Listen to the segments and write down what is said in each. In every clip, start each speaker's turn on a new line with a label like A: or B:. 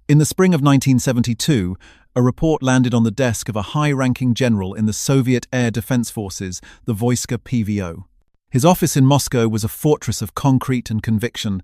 A: In the spring of 1972, a report landed on the desk of a high-ranking general in the Soviet Air Defense Forces, the Voiska PVO. His office in Moscow was a fortress of concrete and conviction,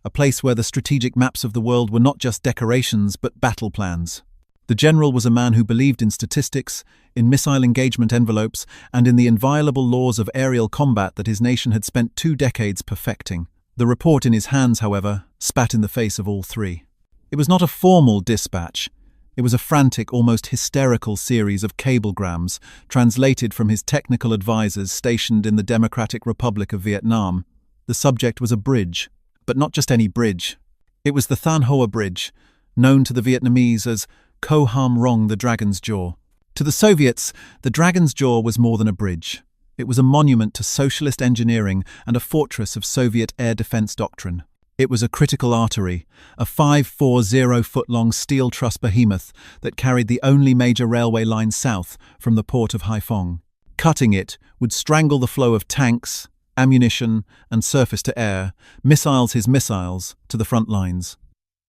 A: a place where the strategic maps of the world were not just decorations but battle plans. The general was a man who believed in statistics, in missile engagement envelopes, and in the inviolable laws of aerial combat that his nation had spent 2 decades perfecting. The report in his hands, however, spat in the face of all three. It was not a formal dispatch. It was a frantic, almost hysterical series of cablegrams translated from his technical advisors stationed in the Democratic Republic of Vietnam. The subject was a bridge, but not just any bridge. It was the Than Hoa Bridge, known to the Vietnamese as Co Ham Rong, the Dragon's Jaw. To the Soviets, the Dragon's Jaw was more than a bridge. It was a monument to socialist engineering and a fortress of Soviet air defense doctrine. It was a critical artery, a 540-foot-long steel truss behemoth that carried the only major railway line south from the port of Haiphong. Cutting it would strangle the flow of tanks, ammunition, and surface-to-air, missiles to the front lines.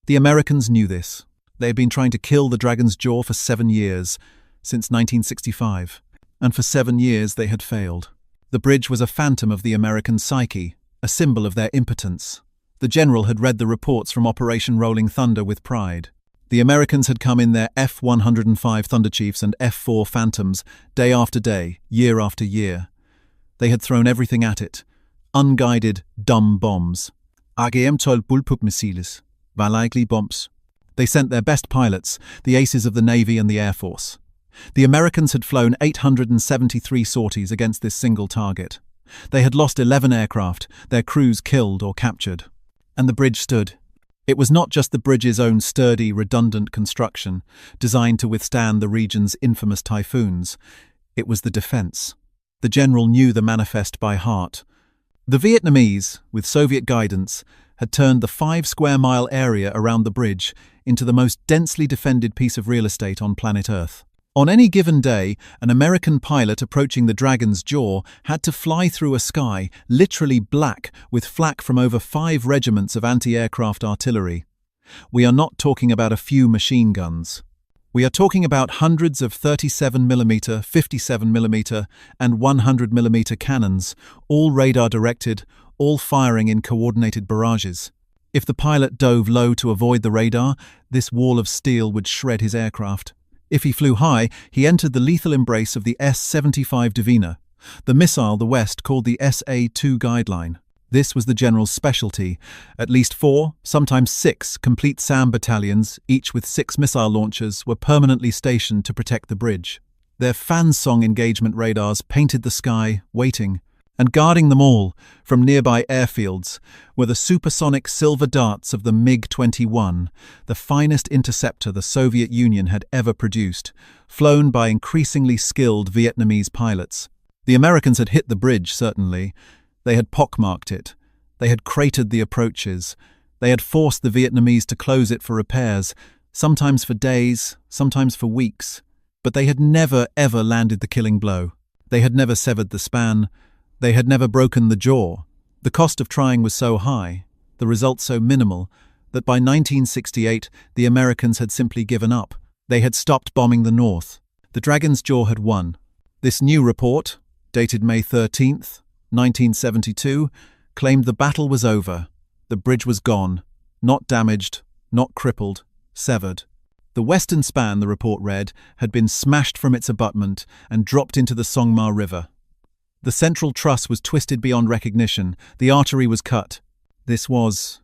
A: The Americans knew this. They had been trying to kill the Dragon's Jaw for 7 years, since 1965, and for 7 years they had failed. The bridge was a phantom of the American psyche, a symbol of their impotence. The general had read the reports from Operation Rolling Thunder with pride. The Americans had come in their F-105 Thunderchiefs and F-4 Phantoms day after day, year after year. They had thrown everything at it. Unguided, dumb bombs. AGM-12 Bullpup-Missiles. Valikely bombs. They sent their best pilots, the aces of the Navy and the Air Force. The Americans had flown 873 sorties against this single target. They had lost 11 aircraft, their crews killed or captured. And the bridge stood. It was not just the bridge's own sturdy, redundant construction, designed to withstand the region's infamous typhoons. It was the defense. The general knew the manifest by heart. The Vietnamese, with Soviet guidance, had turned the 5-square-mile area around the bridge into the most densely defended piece of real estate on planet Earth. On any given day, an American pilot approaching the Dragon's Jaw had to fly through a sky literally black with flak from over 5 regiments of anti-aircraft artillery. We are not talking about a few machine guns. We are talking about hundreds of 37mm, 57mm, and 100mm cannons, all radar-directed, all firing in coordinated barrages. If the pilot dove low to avoid the radar, this wall of steel would shred his aircraft. If he flew high, he entered the lethal embrace of the S-75 Divina, the missile the West called the SA-2 guideline. This was the general's specialty. At least 4, sometimes 6, complete SAM battalions, each with 6 missile launchers, were permanently stationed to protect the bridge. Their fan-song engagement radars painted the sky, waiting. And guarding them all, from nearby airfields, were the supersonic silver darts of the MiG-21, the finest interceptor the Soviet Union had ever produced, flown by increasingly skilled Vietnamese pilots. The Americans had hit the bridge, certainly. They had pockmarked it. They had cratered the approaches. They had forced the Vietnamese to close it for repairs, sometimes for days, sometimes for weeks. But they had never, ever landed the killing blow. They had never severed the span. They had never broken the jaw. The cost of trying was so high, the result so minimal, that by 1968 the Americans had simply given up. They had stopped bombing the North. The Dragon's Jaw had won. This new report, dated May 13th, 1972, claimed the battle was over. The bridge was gone, not damaged, not crippled, severed. The western span, the report read, had been smashed from its abutment and dropped into the Songma River. The central truss was twisted beyond recognition. The artery was cut. This was,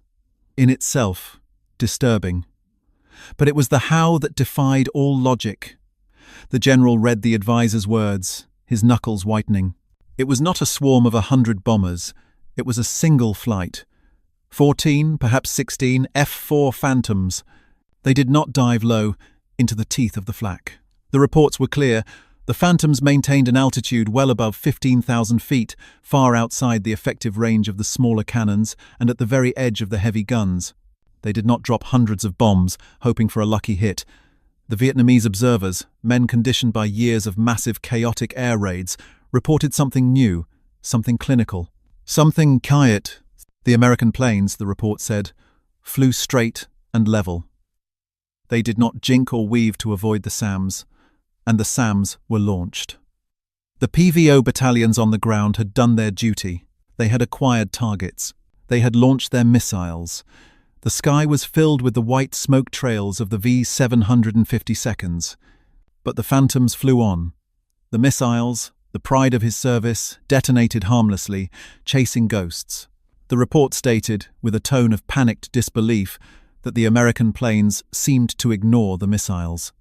A: in itself, disturbing. But it was the how that defied all logic. The general read the advisor's words, his knuckles whitening. It was not a swarm of 100 bombers. It was a single flight. 14, perhaps 16, F-4 Phantoms. They did not dive low into the teeth of the flak. The reports were clear. The Phantoms maintained an altitude well above 15,000 feet, far outside the effective range of the smaller cannons and at the very edge of the heavy guns. They did not drop hundreds of bombs, hoping for a lucky hit. The Vietnamese observers, men conditioned by years of massive chaotic air raids, reported something new, something clinical. Something quiet. The American planes, the report said, flew straight and level. They did not jink or weave to avoid the SAMs, and the SAMs were launched. The PVO battalions on the ground had done their duty. They had acquired targets. They had launched their missiles. The sky was filled with the white smoke trails of the V-752nd. But the Phantoms flew on. The missiles, the pride of his service, detonated harmlessly, chasing ghosts. The report stated, with a tone of panicked disbelief, that the American planes seemed to ignore the missiles.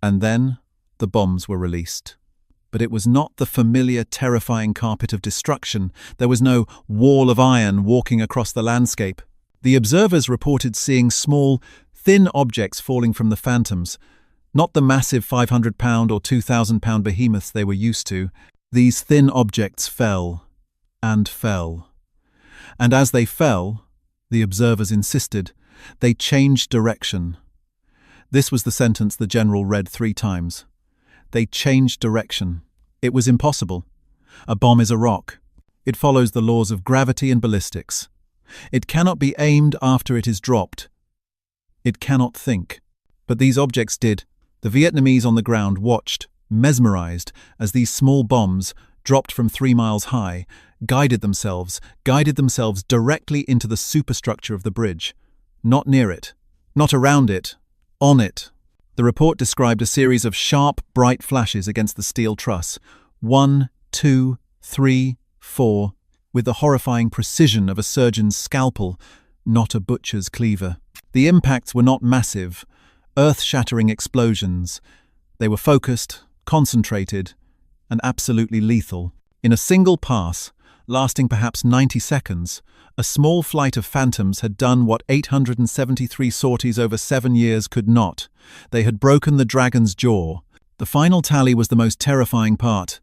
A: And then the bombs were released. But it was not the familiar, terrifying carpet of destruction. There was no wall of iron walking across the landscape. The observers reported seeing small, thin objects falling from the Phantoms, not the massive 500-pound or 2,000-pound behemoths they were used to. These thin objects fell and fell. And as they fell, the observers insisted, they changed direction. This was the sentence the general read 3 times. They changed direction. It was impossible. A bomb is a rock. It follows the laws of gravity and ballistics. It cannot be aimed after it is dropped. It cannot think. But these objects did. The Vietnamese on the ground watched, mesmerized, as these small bombs, dropped from 3 miles high, guided themselves directly into the superstructure of the bridge. Not near it, not around it, on it. The report described a series of sharp, bright flashes against the steel truss. 1, 2, 3, 4, with the horrifying precision of a surgeon's scalpel, not a butcher's cleaver. The impacts were not massive, earth-shattering explosions. They were focused, concentrated, and absolutely lethal. In a single pass, lasting perhaps 90 seconds, a small flight of Phantoms had done what 873 sorties over 7 years could not. They had broken the Dragon's jaw. The final tally was the most terrifying part.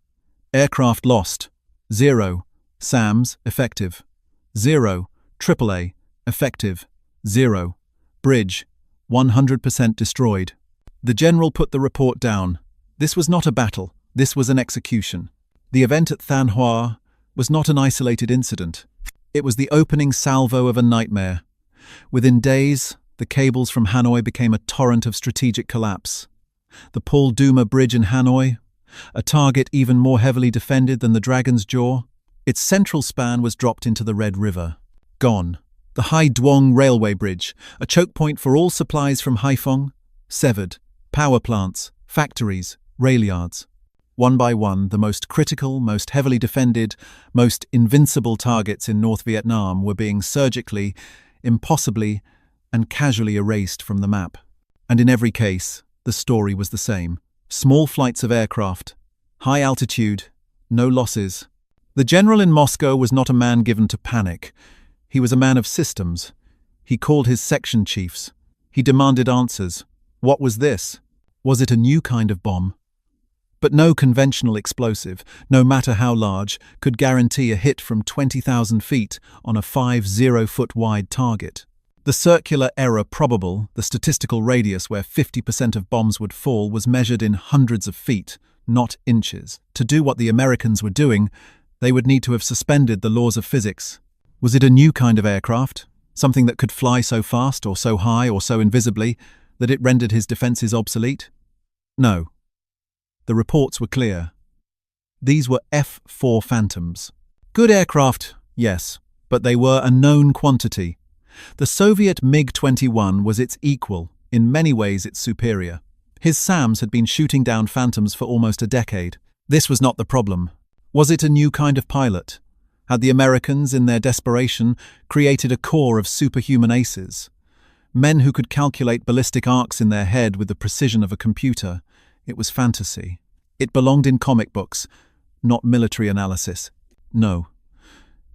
A: Aircraft lost. 0. SAMs, effective. 0. AAA, effective. 0. Bridge, 100% destroyed. The general put the report down. This was not a battle. This was an execution. The event at Thanh Hoa was not an isolated incident. It was the opening salvo of a nightmare. Within days, the cables from Hanoi became a torrent of strategic collapse. The Paul Duma Bridge in Hanoi, a target even more heavily defended than the Dragon's Jaw, its central span was dropped into the Red River. Gone. The Hai Duong Railway Bridge, a choke point for all supplies from Haiphong, severed. Power plants, factories, rail yards. One by one, the most critical, most heavily defended, most invincible targets in North Vietnam were being surgically, impossibly, and casually erased from the map. And in every case, the story was the same. Small flights of aircraft, high altitude, no losses. The general in Moscow was not a man given to panic. He was a man of systems. He called his section chiefs. He demanded answers. What was this? Was it a new kind of bomb? But no conventional explosive, no matter how large, could guarantee a hit from 20,000 feet on a 50-foot wide target. The circular error probable, the statistical radius where 50% of bombs would fall, was measured in hundreds of feet, not inches. To do what the Americans were doing, they would need to have suspended the laws of physics. Was it a new kind of aircraft? Something that could fly so fast or so high or so invisibly that it rendered his defenses obsolete? No. The reports were clear. These were F-4 Phantoms. Good aircraft, yes, but they were a known quantity. The Soviet MiG-21 was its equal, in many ways its superior. His SAMs had been shooting down Phantoms for almost a decade. This was not the problem. Was it a new kind of pilot? Had the Americans, in their desperation, created a corps of superhuman aces? Men who could calculate ballistic arcs in their head with the precision of a computer. It was fantasy. It belonged in comic books, not military analysis. No.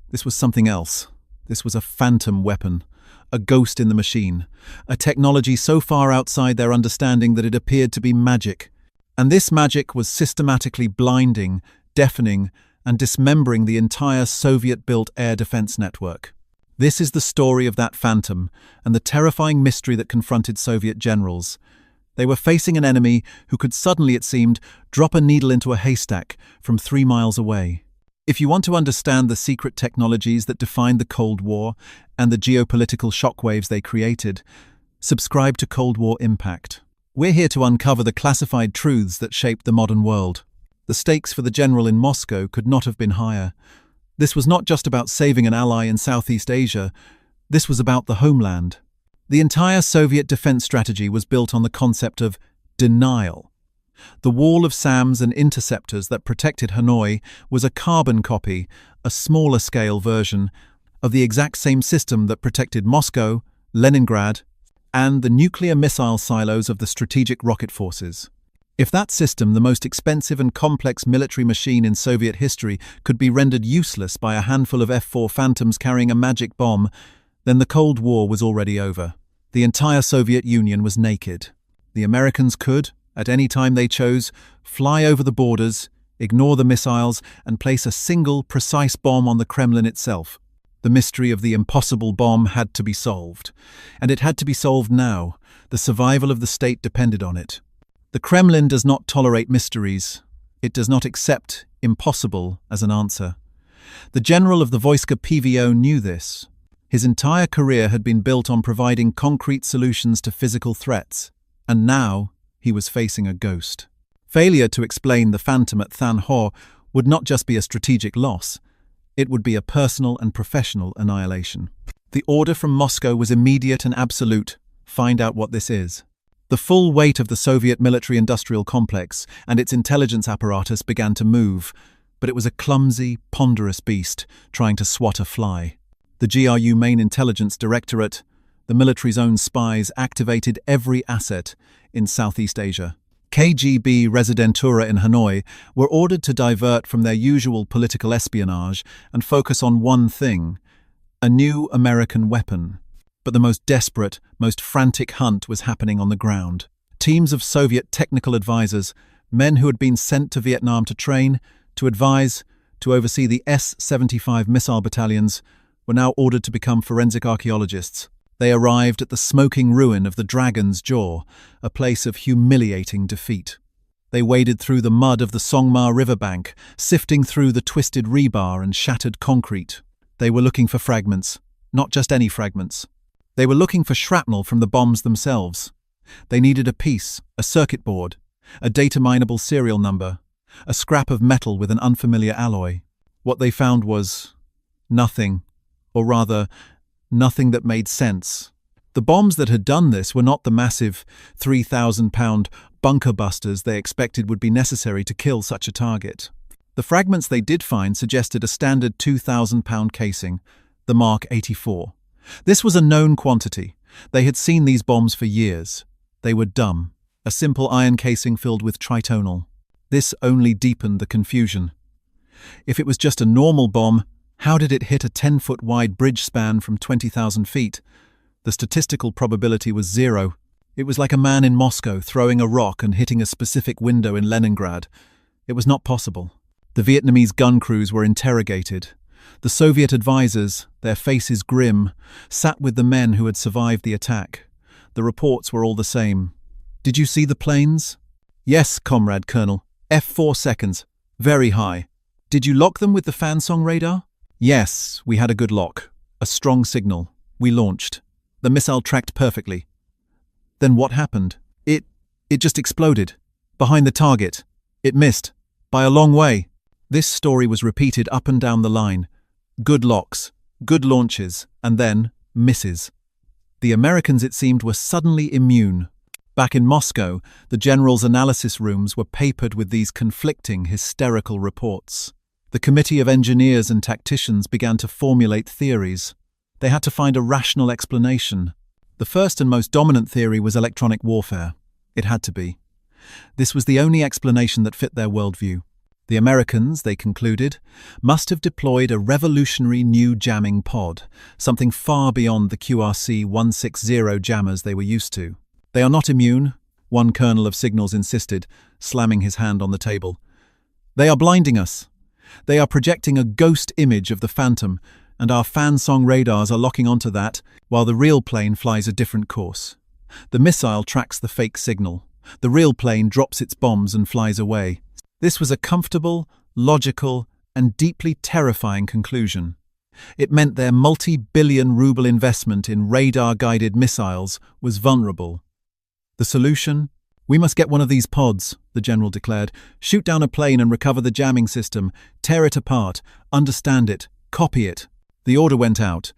A: This was something else. This was a phantom weapon, a ghost in the machine, a technology so far outside their understanding that it appeared to be magic. And this magic was systematically blinding, deafening, and dismembering the entire Soviet-built air defense network. This is the story of that phantom and the terrifying mystery that confronted Soviet generals. They were facing an enemy who could suddenly, it seemed, drop a needle into a haystack from 3 miles away. If you want to understand the secret technologies that defined the Cold War and the geopolitical shockwaves they created, subscribe to Cold War Impact. We're here to uncover the classified truths that shaped the modern world. The stakes for the general in Moscow could not have been higher. This was not just about saving an ally in Southeast Asia, this was about the homeland. The entire Soviet defense strategy was built on the concept of denial. The wall of SAMs and interceptors that protected Hanoi was a carbon copy, a smaller-scale version, of the exact same system that protected Moscow, Leningrad, and the nuclear missile silos of the strategic rocket forces. If that system, the most expensive and complex military machine in Soviet history, could be rendered useless by a handful of F-4 Phantoms carrying a magic bomb, then the Cold War was already over. The entire Soviet Union was naked. The Americans could, at any time they chose, fly over the borders, ignore the missiles, and place a single, precise bomb on the Kremlin itself. The mystery of the impossible bomb had to be solved. And it had to be solved now. The survival of the state depended on it. The Kremlin does not tolerate mysteries. It does not accept impossible as an answer. The general of the Voiska PVO knew this. His entire career had been built on providing concrete solutions to physical threats. And now he was facing a ghost. Failure to explain the Phantom at Than Ho would not just be a strategic loss. It would be a personal and professional annihilation. The order from Moscow was immediate and absolute. Find out what this is. The full weight of the Soviet military-industrial complex and its intelligence apparatus began to move, but it was a clumsy, ponderous beast trying to swat a fly. The GRU main intelligence directorate, the military's own spies, activated every asset in Southeast Asia. KGB Residentura in Hanoi were ordered to divert from their usual political espionage and focus on one thing: a new American weapon. But the most desperate, most frantic hunt was happening on the ground. Teams of Soviet technical advisors, men who had been sent to Vietnam to train, to advise, to oversee the S-75 missile battalions, were now ordered to become forensic archaeologists. They arrived at the smoking ruin of the Dragon's Jaw, a place of humiliating defeat. They waded through the mud of the Songma riverbank, sifting through the twisted rebar and shattered concrete. They were looking for fragments, not just any fragments. They were looking for shrapnel from the bombs themselves. They needed a piece, a circuit board, a data-mineable serial number, a scrap of metal with an unfamiliar alloy. What they found was nothing, or rather, nothing that made sense. The bombs that had done this were not the massive 3,000-pound bunker busters they expected would be necessary to kill such a target. The fragments they did find suggested a standard 2,000-pound casing, the Mark 84. This was a known quantity. They had seen these bombs for years. They were dumb, a simple iron casing filled with tritonal. This only deepened the confusion. If it was just a normal bomb, how did it hit a 10-foot wide bridge span from 20,000 feet? The statistical probability was 0. It was like a man in Moscow throwing a rock and hitting a specific window in Leningrad. It was not possible. The Vietnamese gun crews were interrogated. The Soviet advisors, their faces grim, sat with the men who had survived the attack. The reports were all the same. "Did you see the planes?" "Yes, Comrade Colonel. F4 seconds. Very high." "Did you lock them with the Fansong radar?" "Yes, we had a good lock. A strong signal. We launched. The missile tracked perfectly." "Then what happened?" It just exploded. Behind the target. It missed. By a long way." This story was repeated up and down the line. Good locks, good launches, and then misses. The Americans, it seemed, were suddenly immune. Back in Moscow, the general's analysis rooms were papered with these conflicting, hysterical reports. The committee of engineers and tacticians began to formulate theories. They had to find a rational explanation. The first and most dominant theory was electronic warfare. It had to be. This was the only explanation that fit their worldview. The Americans, they concluded, must have deployed a revolutionary new jamming pod, something far beyond the QRC-160 jammers they were used to. "They are not immune," one colonel of signals insisted, slamming his hand on the table. "They are blinding us. They are projecting a ghost image of the Phantom, and our Fansong radars are locking onto that, while the real plane flies a different course. The missile tracks the fake signal. The real plane drops its bombs and flies away." This was a comfortable, logical, and deeply terrifying conclusion. It meant their multi-billion ruble investment in radar-guided missiles was vulnerable. The solution? "We must get one of these pods," the general declared. "Shoot down a plane and recover the jamming system. Tear it apart. Understand it. Copy it." The order went out.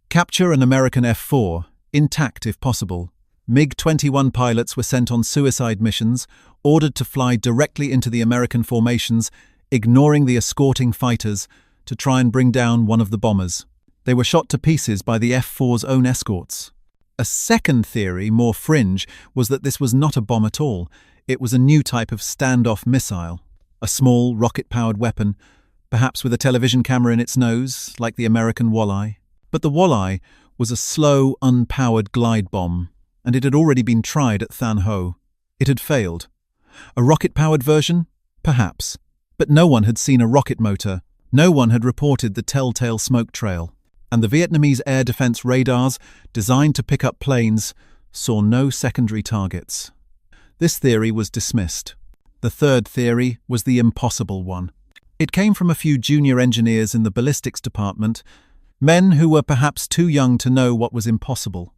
A: Capture an American F-4, intact if possible. MiG-21 pilots were sent on suicide missions, ordered to fly directly into the American formations, ignoring the escorting fighters, to try and bring down one of the bombers. They were shot to pieces by the F-4's own escorts. A second theory, more fringe, was that this was not a bomb at all. It was a new type of standoff missile, a small, rocket-powered weapon, perhaps with a television camera in its nose, like the American Walleye. But the Walleye was a slow, unpowered glide bomb, and it had already been tried at Than Ho. It had failed. A rocket-powered version? Perhaps. But no one had seen a rocket motor. No one had reported the telltale smoke trail. And the Vietnamese air defense radars, designed to pick up planes, saw no secondary targets. This theory was dismissed. The third theory was the impossible one. It came from a few junior engineers in the ballistics department, men who were perhaps too young to know what was impossible.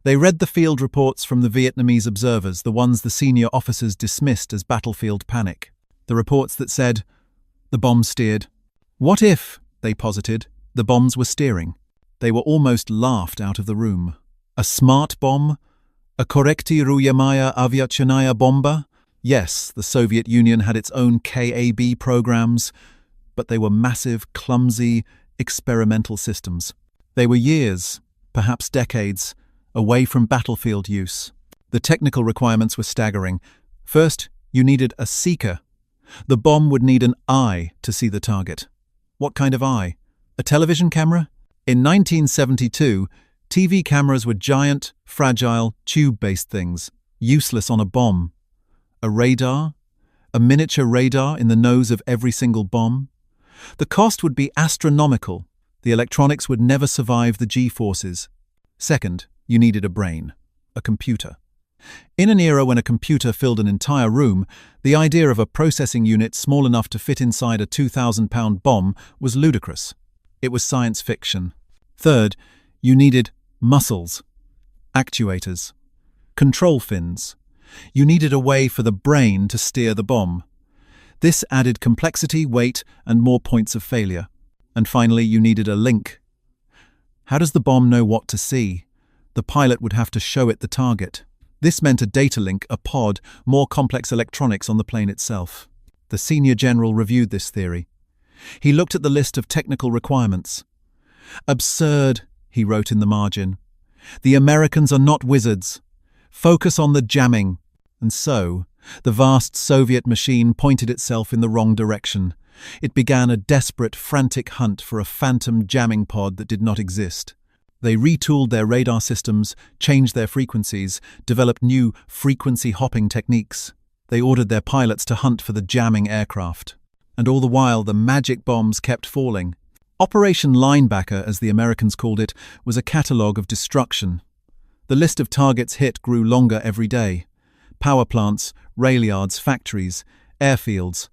A: They read the field reports from the Vietnamese observers, the ones the senior officers dismissed as battlefield panic. The reports that said, the bombs steered. What if, they posited, the bombs were steering? They were almost laughed out of the room. A smart bomb? A korektirujamaya aviationaya bomba? Yes, the Soviet Union had its own KAB programs, but they were massive, clumsy, experimental systems. They were years, perhaps decades, away from battlefield use. The technical requirements were staggering. First, you needed a seeker. The bomb would need an eye to see the target. What kind of eye? A television camera? In 1972, TV cameras were giant, fragile, tube-based things, useless on a bomb. A radar? A miniature radar in the nose of every single bomb? The cost would be astronomical. The electronics would never survive the G-forces. Second, you needed a brain, a computer. In an era when a computer filled an entire room, the idea of a processing unit small enough to fit inside a 2,000-pound bomb was ludicrous. It was science fiction. Third, you needed muscles, actuators, control fins. You needed a way for the brain to steer the bomb. This added complexity, weight, and more points of failure. And finally, you needed a link. How does the bomb know what to see? The pilot would have to show it the target. This meant a data link, a pod, more complex electronics on the plane itself. The senior general reviewed this theory. He looked at the list of technical requirements. "Absurd," he wrote in the margin. "The Americans are not wizards. Focus on the jamming." And so, the vast Soviet machine pointed itself in the wrong direction. It began a desperate, frantic hunt for a phantom jamming pod that did not exist. They retooled their radar systems, changed their frequencies, developed new frequency-hopping techniques. They ordered their pilots to hunt for the jamming aircraft. And all the while, the magic bombs kept falling. Operation Linebacker, as the Americans called it, was a catalogue of destruction. The list of targets hit grew longer every day. Power plants, rail yards, factories, airfields.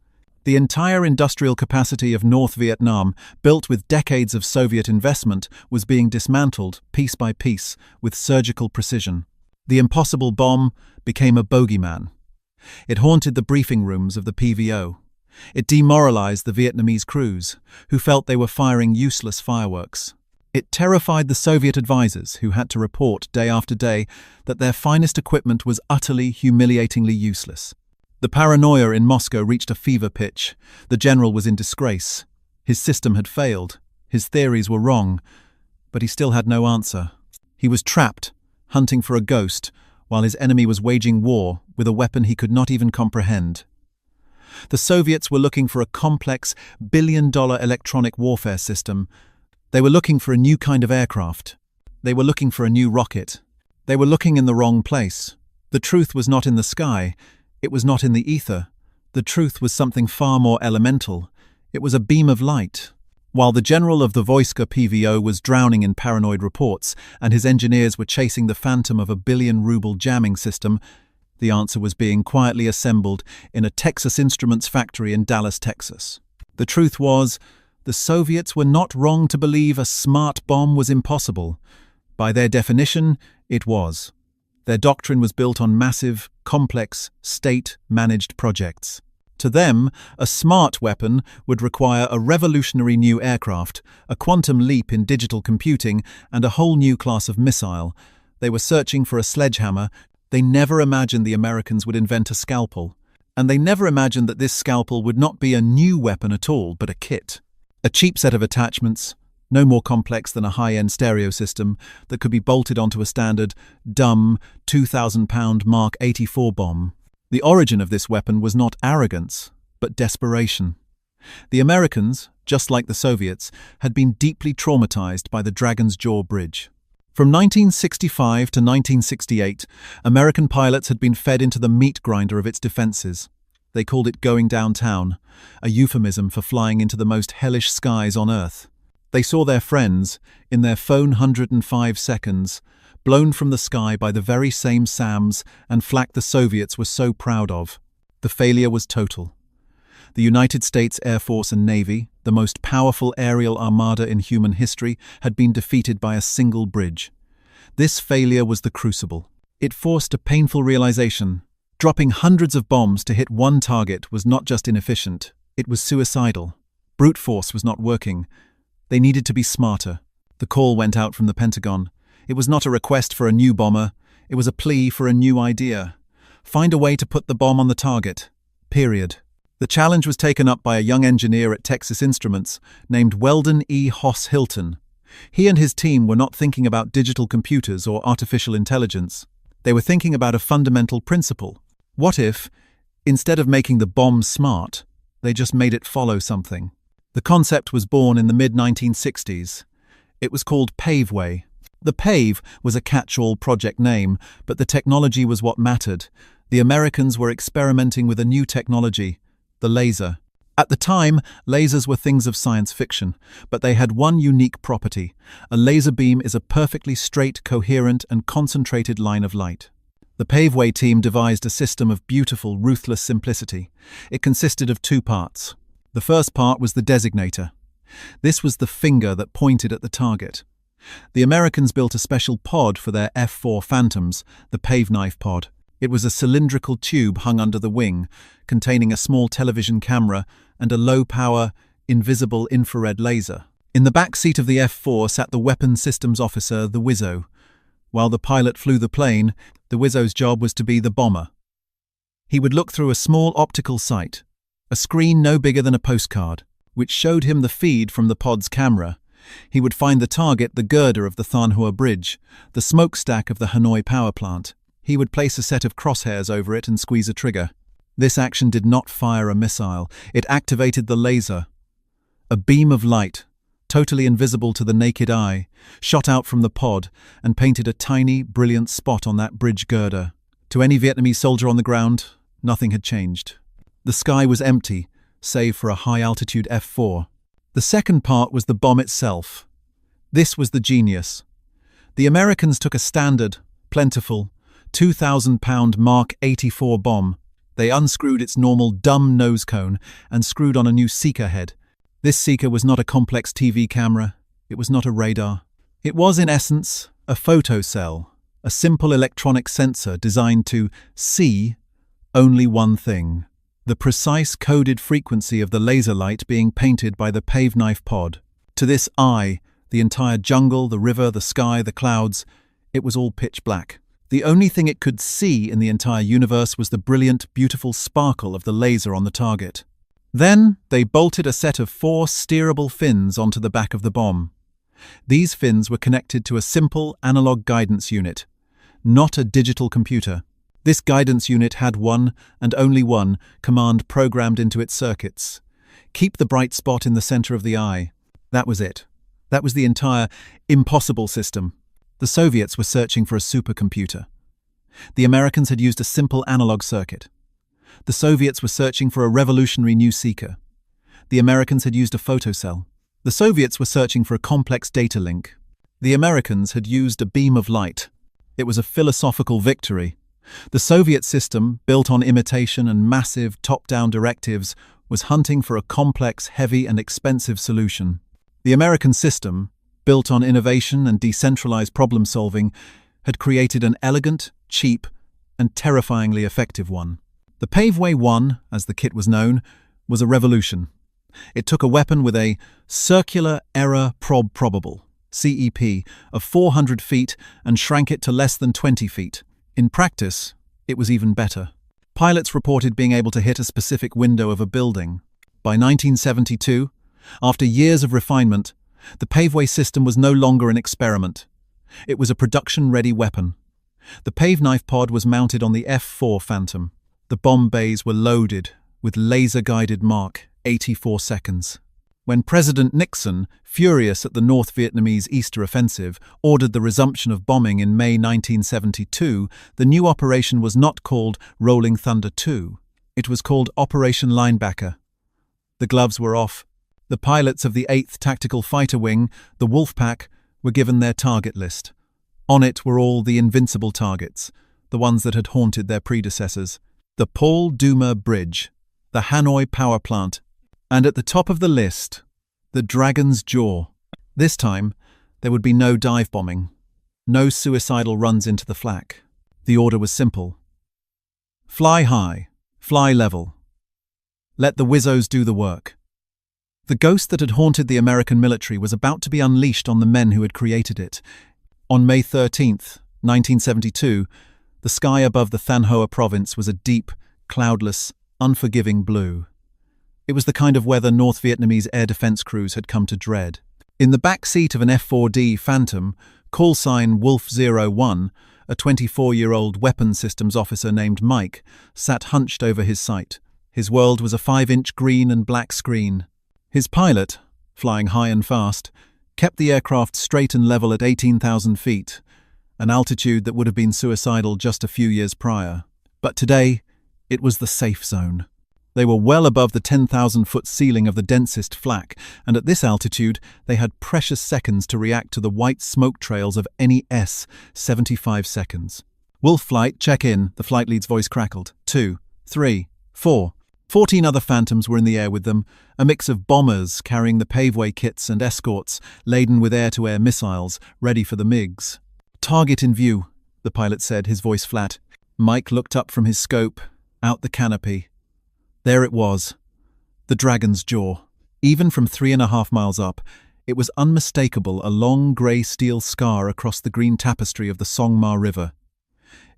A: The entire industrial capacity of North Vietnam, built with decades of Soviet investment, was being dismantled, piece by piece, with surgical precision. The impossible bomb became a bogeyman. It haunted the briefing rooms of the PVO. It demoralized the Vietnamese crews, who felt they were firing useless fireworks. It terrified the Soviet advisors, who had to report day after day that their finest equipment was utterly, humiliatingly useless. The paranoia in Moscow reached a fever pitch. The general was in disgrace. His system had failed. His theories were wrong. But he still had no answer. He was trapped, hunting for a ghost, while his enemy was waging war with a weapon he could not even comprehend. The Soviets were looking for a complex, billion-dollar electronic warfare system. They were looking for a new kind of aircraft. They were looking for a new rocket. They were looking in the wrong place. The truth was not in the sky. It was not in the ether. The truth was something far more elemental. It was a beam of light. While the general of the Vojska PVO was drowning in paranoid reports and his engineers were chasing the phantom of a billion-ruble jamming system, the answer was being quietly assembled in a Texas Instruments factory in Dallas, Texas. The truth was, the Soviets were not wrong to believe a smart bomb was impossible. By their definition, it was. Their doctrine was built on massive, complex, state-managed projects. To them, a smart weapon would require a revolutionary new aircraft, a quantum leap in digital computing, and a whole new class of missile. They were searching for a sledgehammer. They never imagined the Americans would invent a scalpel. And they never imagined that this scalpel would not be a new weapon at all, but a kit. A cheap set of attachments, no more complex than a high-end stereo system that could be bolted onto a standard, dumb, 2,000-pound Mark 84 bomb. The origin of this weapon was not arrogance, but desperation. The Americans, just like the Soviets, had been deeply traumatized by the Dragon's Jaw Bridge. From 1965 to 1968, American pilots had been fed into the meat grinder of its defenses. They called it going downtown, a euphemism for flying into the most hellish skies on Earth. They saw their friends, in their phone 105 seconds, blown from the sky by the very same SAMs and flak the Soviets were so proud of. The failure was total. The United States Air Force and Navy, the most powerful aerial armada in human history, had been defeated by a single bridge. This failure was the crucible. It forced a painful realization. Dropping hundreds of bombs to hit one target was not just inefficient, it was suicidal. Brute force was not working. They needed to be smarter. The call went out from the Pentagon. It was not a request for a new bomber, it was a plea for a new idea. Find a way to put the bomb on the target. Period. The challenge was taken up by a young engineer at Texas Instruments named Weldon E. Hoss Hilton. He and his team were not thinking about digital computers or artificial intelligence. They were thinking about a fundamental principle. What if, instead of making the bomb smart, they just made it follow something? The concept was born in the mid-1960s. It was called Paveway. The PAVE was a catch-all project name, but the technology was what mattered. The Americans were experimenting with a new technology, the laser. At the time, lasers were things of science fiction, but they had one unique property. A laser beam is a perfectly straight, coherent, and concentrated line of light. The Paveway team devised a system of beautiful, ruthless simplicity. It consisted of two parts. The first part was the designator. This was the finger that pointed at the target. The Americans built a special pod for their F-4 Phantoms, the Pave Knife pod. It was a cylindrical tube hung under the wing, containing a small television camera and a low-power, invisible infrared laser. In the back seat of the F-4 sat the weapons systems officer, the Wizzo. While the pilot flew the plane, the Wizzo's job was to be the bomber. He would look through a small optical sight, a screen no bigger than a postcard, which showed him the feed from the pod's camera. He would find the target, the girder of the Thanhua Bridge, the smokestack of the Hanoi power plant. He would place a set of crosshairs over it and squeeze a trigger. This action did not fire a missile. It activated the laser. A beam of light, totally invisible to the naked eye, shot out from the pod and painted a tiny, brilliant spot on that bridge girder. To any Vietnamese soldier on the ground, nothing had changed. The sky was empty, save for a high-altitude F-4. The second part was the bomb itself. This was the genius. The Americans took a standard, plentiful, 2,000-pound Mark 84 bomb. They unscrewed its normal dumb nose cone and screwed on a new seeker head. This seeker was not a complex TV camera. It was not a radar. It was, in essence, a photocell, a simple electronic sensor designed to see only one thing: the precise coded frequency of the laser light being painted by the Pave Knife pod. To this eye, the entire jungle, the river, the sky, the clouds, it was all pitch black. The only thing it could see in the entire universe was the brilliant, beautiful sparkle of the laser on the target. Then they bolted a set of 4 steerable fins onto the back of the bomb. These fins were connected to a simple analog guidance unit, not a digital computer. This guidance unit had one, and only one, command programmed into its circuits. Keep the bright spot in the center of the eye. That was it. That was the entire impossible system. The Soviets were searching for a supercomputer. The Americans had used a simple analog circuit. The Soviets were searching for a revolutionary new seeker. The Americans had used a photocell. The Soviets were searching for a complex data link. The Americans had used a beam of light. It was a philosophical victory. The Soviet system, built on imitation and massive top-down directives, was hunting for a complex, heavy, and expensive solution. The American system, built on innovation and decentralized problem-solving, had created an elegant, cheap, and terrifyingly effective one. The Paveway 1, as the kit was known, was a revolution. It took a weapon with a circular error probable (CEP) of 400 feet and shrank it to less than 20 feet. In practice, it was even better. Pilots reported being able to hit a specific window of a building. By 1972, after years of refinement, the Paveway system was no longer an experiment. It was a production-ready weapon. The Pave Knife pod was mounted on the F-4 Phantom. The bomb bays were loaded with laser-guided Mark 84 seconds. When President Nixon, furious at the North Vietnamese Easter offensive, ordered the resumption of bombing in May 1972, the new operation was not called Rolling Thunder 2. It was called Operation Linebacker. The gloves were off. The pilots of the 8th Tactical Fighter Wing, the Wolfpack, were given their target list. On it were all the invincible targets, the ones that had haunted their predecessors. The Paul Doumer Bridge, the Hanoi Power Plant, and at the top of the list, the Dragon's Jaw. This time, there would be no dive bombing, no suicidal runs into the flak. The order was simple. Fly high, fly level. Let the Wizzos do the work. The ghost that had haunted the American military was about to be unleashed on the men who had created it. On May 13th, 1972, the sky above the Thanh Hoa province was a deep, cloudless, unforgiving blue. It was the kind of weather North Vietnamese air defense crews had come to dread. In the back seat of an F-4D Phantom, call sign Wolf 01, a 24-year-old weapons systems officer named Mike sat hunched over his sight. His world was a 5-inch green and black screen. His pilot, flying high and fast, kept the aircraft straight and level at 18,000 feet, an altitude that would have been suicidal just a few years prior. But today, it was the safe zone. They were well above the 10,000-foot ceiling of the densest flak, and at this altitude, they had precious seconds to react to the white smoke trails of any S-75 seconds. Wolf Flight, check in, the flight lead's voice crackled. 2, 3, 4. 14 other Phantoms were in the air with them, a mix of bombers carrying the Paveway kits and escorts laden with air-to-air missiles, ready for the MiGs. Target in view, the pilot said, his voice flat. Mike looked up from his scope, out the canopy. There it was, the Dragon's Jaw. Even from 3.5 miles up, it was unmistakable, a long grey steel scar across the green tapestry of the Song Ma River.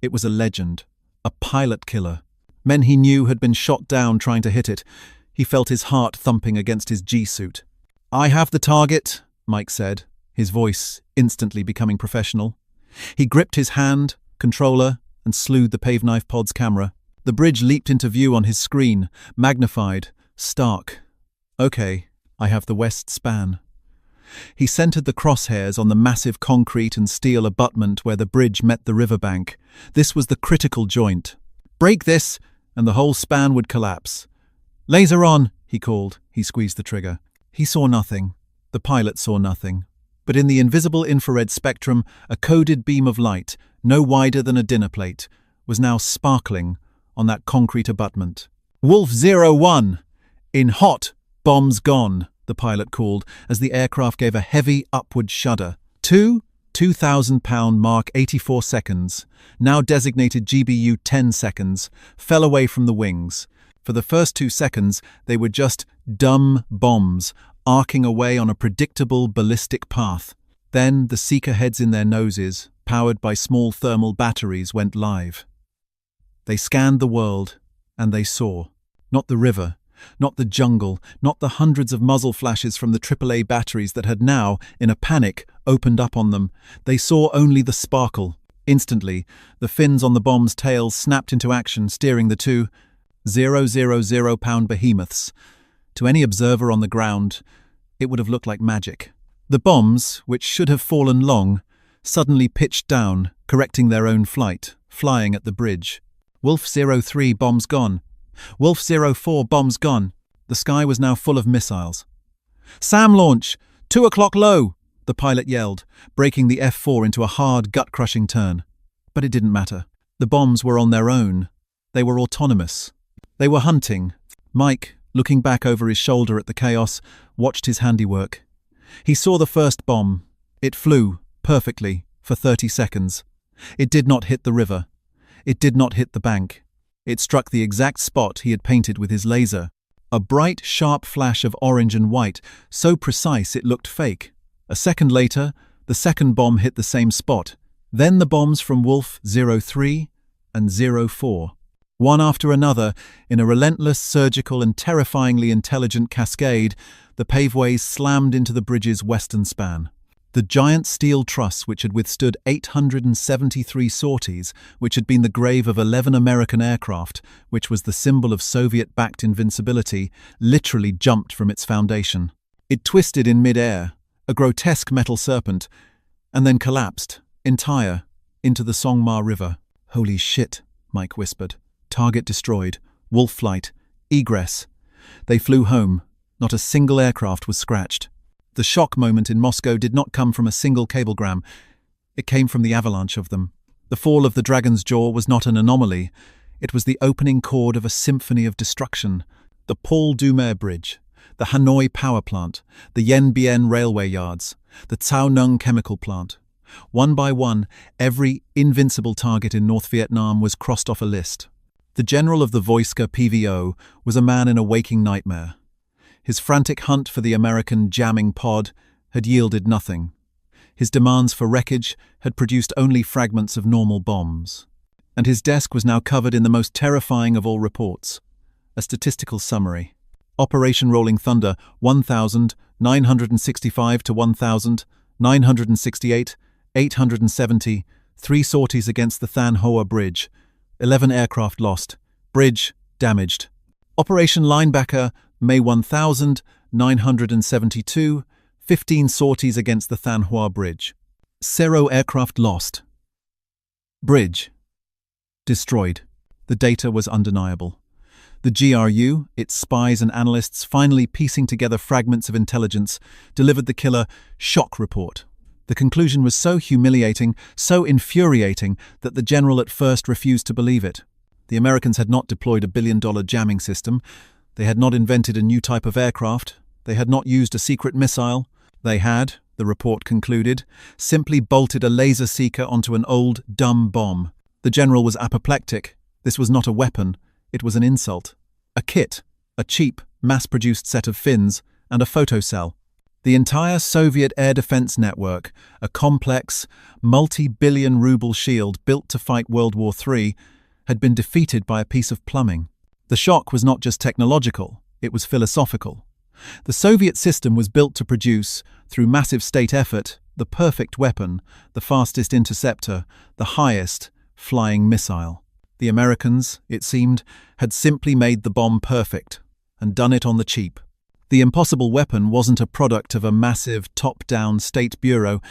A: It was a legend, a pilot killer. Men he knew had been shot down trying to hit it. He felt his heart thumping against his G-suit. I have the target, Mike said, his voice instantly becoming professional. He gripped his hand, controller, and slewed the Pave Knife pod's camera. The bridge leaped into view on his screen, magnified, stark. Okay, I have the west span. He centered the crosshairs on the massive concrete and steel abutment where the bridge met the riverbank. This was the critical joint. Break this, and the whole span would collapse. Laser on, he called. He squeezed the trigger. He saw nothing. The pilot saw nothing. But in the invisible infrared spectrum, a coded beam of light, no wider than a dinner plate, was now sparkling on that concrete abutment. Wolf 01! In hot, bombs gone, the pilot called, as the aircraft gave a heavy upward shudder. 2,000-pound Mark 84 seconds, now designated GBU 10 seconds, fell away from the wings. For the first 2 seconds, they were just dumb bombs, arcing away on a predictable ballistic path. Then the seeker heads in their noses, powered by small thermal batteries, went live. They scanned the world, and they saw. Not the river, not the jungle, not the hundreds of muzzle flashes from the AAA batteries that had now, in a panic, opened up on them. They saw only the sparkle. Instantly, the fins on the bomb's tails snapped into action, steering the 2,000-pound behemoths. To any observer on the ground, it would have looked like magic. The bombs, which should have fallen long, suddenly pitched down, correcting their own flight, flying at the bridge. Wolf 03 bombs gone. Wolf 04 bombs gone. The sky was now full of missiles. SAM launch! 2 o'clock low! The pilot yelled, breaking the F-4 into a hard, gut-crushing turn. But it didn't matter. The bombs were on their own. They were autonomous. They were hunting. Mike, looking back over his shoulder at the chaos, watched his handiwork. He saw the first bomb. It flew, perfectly, for 30 seconds. It did not hit the river. It did not hit the bank. It struck the exact spot he had painted with his laser. A bright, sharp flash of orange and white, so precise it looked fake. A second later, the second bomb hit the same spot. Then the bombs from Wolf 03 and 04. One after another, in a relentless, surgical and terrifyingly intelligent cascade, the paveways slammed into the bridge's western span. The giant steel truss which had withstood 873 sorties, which had been the grave of 11 American aircraft, which was the symbol of Soviet-backed invincibility, literally jumped from its foundation. It twisted in mid-air, a grotesque metal serpent, and then collapsed, entire, into the Songma River. "Holy shit," Mike whispered. "Target destroyed. Wolf flight. Egress." They flew home. Not a single aircraft was scratched. The shock moment in Moscow did not come from a single cablegram. It came from the avalanche of them. The fall of the Dragon's Jaw was not an anomaly. It was the opening chord of a symphony of destruction. The Paul Doumer Bridge, the Hanoi power plant, the Yen Bien railway yards, the Cao Nung chemical plant. One by one, every invincible target in North Vietnam was crossed off a list. The general of the Vojska PVO was a man in a waking nightmare. His frantic hunt for the American jamming pod had yielded nothing. His demands for wreckage had produced only fragments of normal bombs. And his desk was now covered in the most terrifying of all reports, a statistical summary. Operation Rolling Thunder, 1,965 to 1,968, 870, 3 sorties against the Than Hoa Bridge, 11 aircraft lost, bridge damaged. Operation Linebacker, May 1,972, 15 sorties against the Than Hoa Bridge. 0 aircraft lost. Bridge destroyed. The data was undeniable. The GRU, its spies and analysts finally piecing together fragments of intelligence, delivered the killer shock report. The conclusion was so humiliating, so infuriating, that the general at first refused to believe it. The Americans had not deployed a billion-dollar jamming system. They had not invented a new type of aircraft. They had not used a secret missile. They had, the report concluded, simply bolted a laser seeker onto an old, dumb bomb. The general was apoplectic. This was not a weapon. It was an insult. A kit, a cheap, mass-produced set of fins, and a photocell. The entire Soviet air defense network, a complex, multi-billion ruble shield built to fight World War III, had been defeated by a piece of plumbing. The shock was not just technological, it was philosophical. The Soviet system was built to produce, through massive state effort, the perfect weapon, the fastest interceptor, the highest flying missile. The Americans, it seemed, had simply made the bomb perfect, and done it on the cheap. The impossible weapon wasn't a product of a massive, top-down state bureau,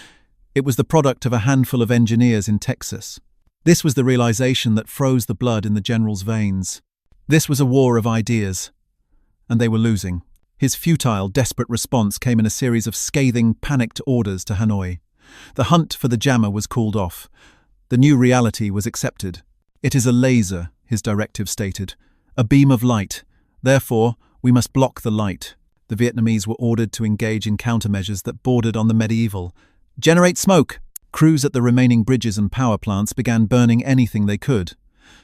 A: it was the product of a handful of engineers in Texas. This was the realization that froze the blood in the general's veins. This was a war of ideas, and they were losing. His futile, desperate response came in a series of scathing, panicked orders to Hanoi. The hunt for the jammer was called off. The new reality was accepted. "It is a laser," his directive stated. "A beam of light. Therefore, we must block the light." The Vietnamese were ordered to engage in countermeasures that bordered on the medieval. "Generate smoke!" Crews at the remaining bridges and power plants began burning anything they could.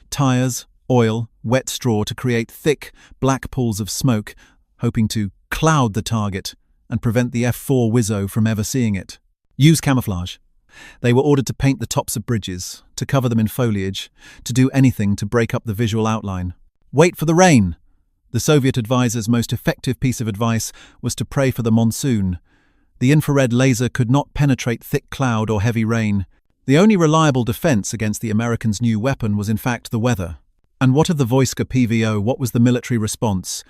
A: Tires, oil, wet straw to create thick, black pools of smoke, hoping to cloud the target and prevent the F-4 Wizzo from ever seeing it. Use camouflage. They were ordered to paint the tops of bridges, to cover them in foliage, to do anything to break up the visual outline. Wait for the rain! The Soviet advisor's most effective piece of advice was to pray for the monsoon. The infrared laser could not penetrate thick cloud or heavy rain. The only reliable defense against the Americans' new weapon was in fact the weather. And what of the Vojska PVO? What was the military response?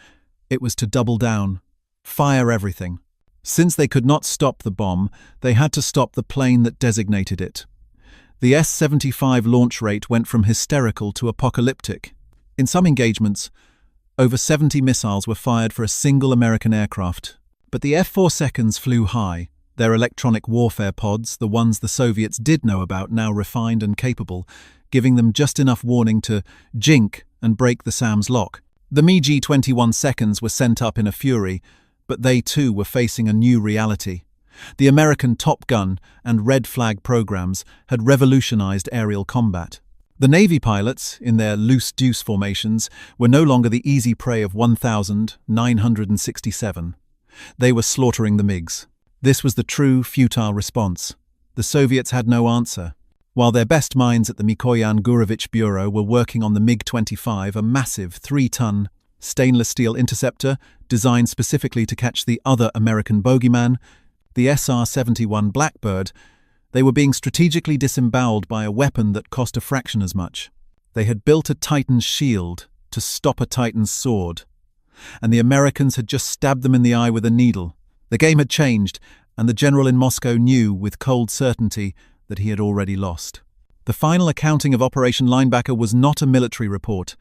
A: It was to double down. Fire everything. Since they could not stop the bomb, they had to stop the plane that designated it. The S-75 launch rate went from hysterical to apocalyptic. In some engagements, over 70 missiles were fired for a single American aircraft. But the F-4 seconds flew high. Their electronic warfare pods, the ones the Soviets did know about, now refined and capable, giving them just enough warning to jink and break the SAM's lock. The MiG-21 seconds were sent up in a fury, but they too were facing a new reality. The American Top Gun and Red Flag programs had revolutionized aerial combat. The Navy pilots, in their loose-deuce formations, were no longer the easy prey of 1,967. They were slaughtering the MiGs. This was the true, futile response. The Soviets had no answer. While their best minds at the Mikoyan Gurevich Bureau were working on the MiG-25, a massive 3-ton stainless steel interceptor designed specifically to catch the other American bogeyman, the SR-71 Blackbird, they were being strategically disemboweled by a weapon that cost a fraction as much. They had built a Titan's shield to stop a Titan's sword, and the Americans had just stabbed them in the eye with a needle. The game had changed, and the general in Moscow knew with cold certainty that he had already lost. The final accounting of Operation Linebacker was not a military report.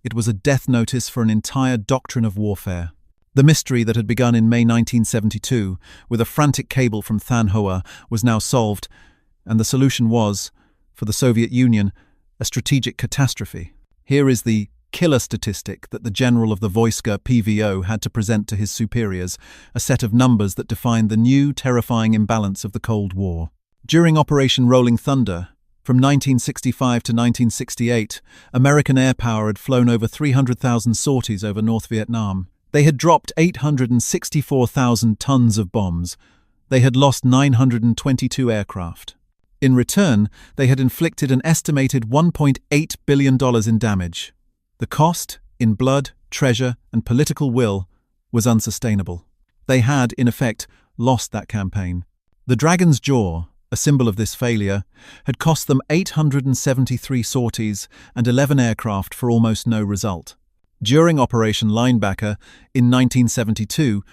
A: It was a death notice for an entire doctrine of warfare. The mystery that had begun in May 1972, with a frantic cable from Thanhua, was now solved, and the solution was, for the Soviet Union, a strategic catastrophe. Here is the killer statistic that the general of the Voiska PVO had to present to his superiors, a set of numbers that defined the new, terrifying imbalance of the Cold War. During Operation Rolling Thunder, from 1965 to 1968, American air power had flown over 300,000 sorties over North Vietnam. They had dropped 864,000 tons of bombs. They had lost 922 aircraft. In return, they had inflicted an estimated $1.8 billion in damage. The cost, in blood, treasure, and political will, was unsustainable. They had, in effect, lost that campaign. The Dragon's Jaw, a symbol of this failure, had cost them 873 sorties and 11 aircraft for almost no result. During Operation Linebacker, in 1972,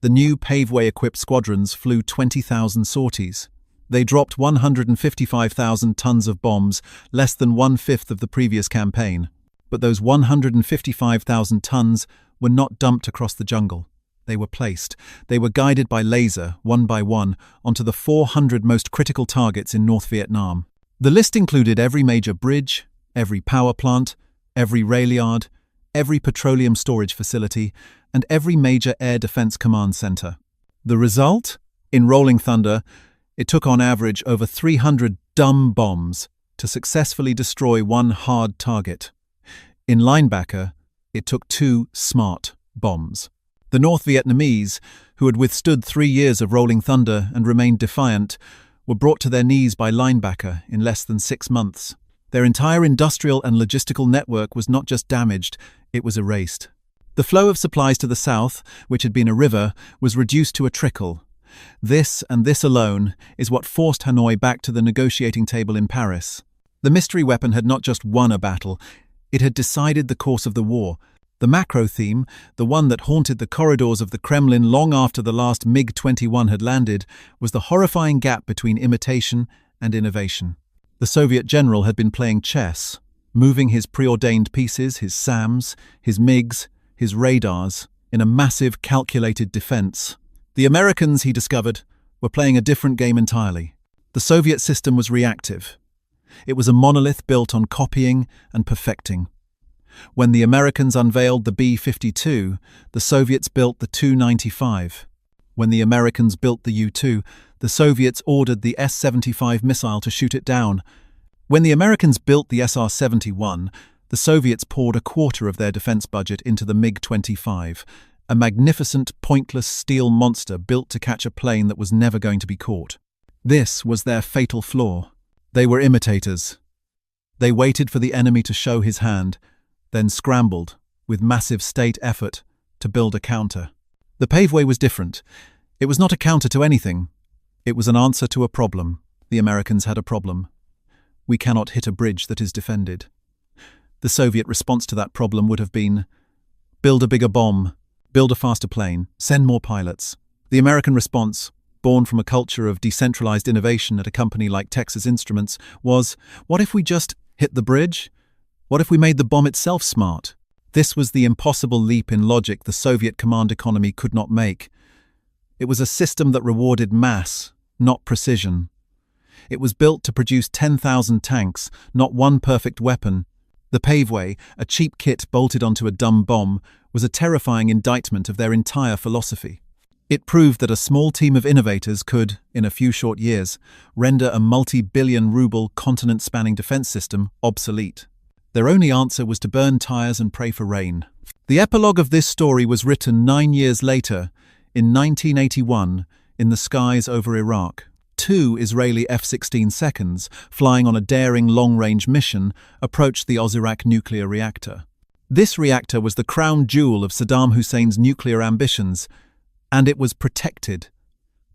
A: the new paveway-equipped squadrons flew 20,000 sorties. They dropped 155,000 tons of bombs, less than one-fifth of the previous campaign. But those 155,000 tons were not dumped across the jungle. They were placed. They were guided by laser, one by one, onto the 400 most critical targets in North Vietnam. The list included every major bridge, every power plant, every rail yard, every petroleum storage facility, and every major air defense command center. The result? In Rolling Thunder, it took on average over 300 dumb bombs to successfully destroy one hard target. In Linebacker, it took 2 smart bombs. The North Vietnamese, who had withstood 3 years of Rolling Thunder and remained defiant, were brought to their knees by Linebacker in less than 6 months. Their entire industrial and logistical network was not just damaged, it was erased. The flow of supplies to the south, which had been a river, was reduced to a trickle. This, and this alone, is what forced Hanoi back to the negotiating table in Paris. The mystery weapon had not just won a battle, it had decided the course of the war. The macro theme, the one that haunted the corridors of the Kremlin long after the last MiG-21 had landed, was the horrifying gap between imitation and innovation. The Soviet general had been playing chess, moving his preordained pieces, his SAMs, his MiGs, his radars, in a massive calculated defense. The Americans, he discovered, were playing a different game entirely. The Soviet system was reactive. It was a monolith built on copying and perfecting. When the Americans unveiled the B-52, the Soviets built the Tu-95. When the Americans built the U-2, the Soviets ordered the S-75 missile to shoot it down. When the Americans built the SR-71, the Soviets poured a quarter of their defense budget into the MiG-25, a magnificent, pointless steel monster built to catch a plane that was never going to be caught. This was their fatal flaw. They were imitators. They waited for the enemy to show his hand, then scrambled, with massive state effort, to build a counter. The paveway was different. It was not a counter to anything. It was an answer to a problem. The Americans had a problem. We cannot hit a bridge that is defended. The Soviet response to that problem would have been, build a bigger bomb, build a faster plane, send more pilots. The American response, born from a culture of decentralized innovation at a company like Texas Instruments, was, what if we just hit the bridge? What if we made the bomb itself smart? This was the impossible leap in logic the Soviet command economy could not make. It was a system that rewarded mass, not precision. It was built to produce 10,000 tanks, not one perfect weapon. The paveway, a cheap kit bolted onto a dumb bomb, was a terrifying indictment of their entire philosophy. It proved that a small team of innovators could, in a few short years, render a multi-billion ruble continent-spanning defense system obsolete. Their only answer was to burn tires and pray for rain. The epilogue of this story was written 9 years later, in 1981, in the skies over Iraq. 2 Israeli F-16 seconds, flying on a daring long-range mission, approached the Osirak nuclear reactor. This reactor was the crown jewel of Saddam Hussein's nuclear ambitions, and it was protected.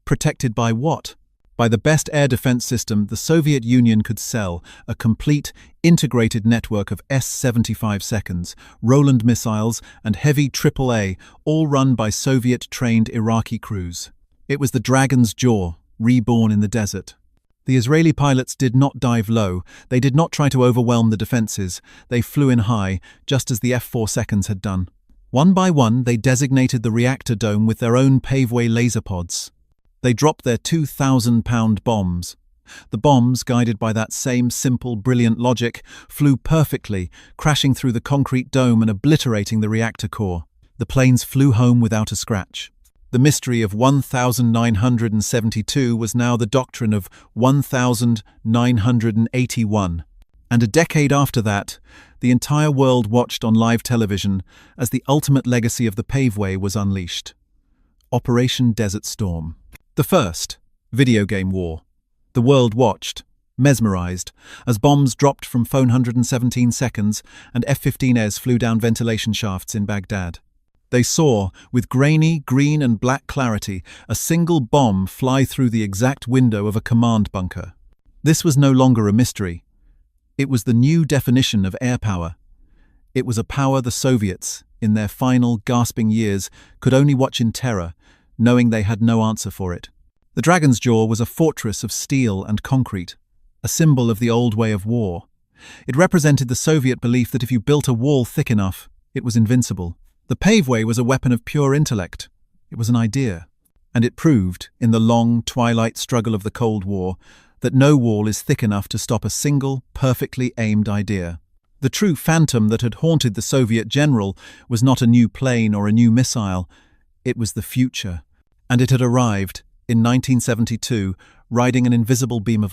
A: Protected by what? By the best air defense system the Soviet Union could sell, a complete, integrated network of S-75 seconds, Roland missiles, and heavy AAA, all run by Soviet-trained Iraqi crews. It was the Dragon's Jaw, reborn in the desert. The Israeli pilots did not dive low. They did not try to overwhelm the defenses. They flew in high, just as the F-4 seconds had done. One by one, they designated the reactor dome with their own paveway laser pods. They dropped their 2,000-pound bombs. The bombs, guided by that same simple, brilliant logic, flew perfectly, crashing through the concrete dome and obliterating the reactor core. The planes flew home without a scratch. The mystery of 1972 was now the doctrine of 1981. And a decade after that, the entire world watched on live television as the ultimate legacy of the paveway was unleashed. Operation Desert Storm. The first video game war. The world watched, mesmerized, as bombs dropped from 417 seconds and F-15s flew down ventilation shafts in Baghdad. They saw, with grainy green and black clarity, a single bomb fly through the exact window of a command bunker. This was no longer a mystery. It was the new definition of air power. It was a power the Soviets, in their final, gasping years, could only watch in terror, knowing they had no answer for it. The Dragon's Jaw was a fortress of steel and concrete, a symbol of the old way of war. It represented the Soviet belief that if you built a wall thick enough, it was invincible. The paveway was a weapon of pure intellect. It was an idea. And it proved, in the long, twilight struggle of the Cold War, that no wall is thick enough to stop a single, perfectly aimed idea. The true phantom that had haunted the Soviet general was not a new plane or a new missile. It was the future. And it had arrived, in 1972, riding an invisible beam of light.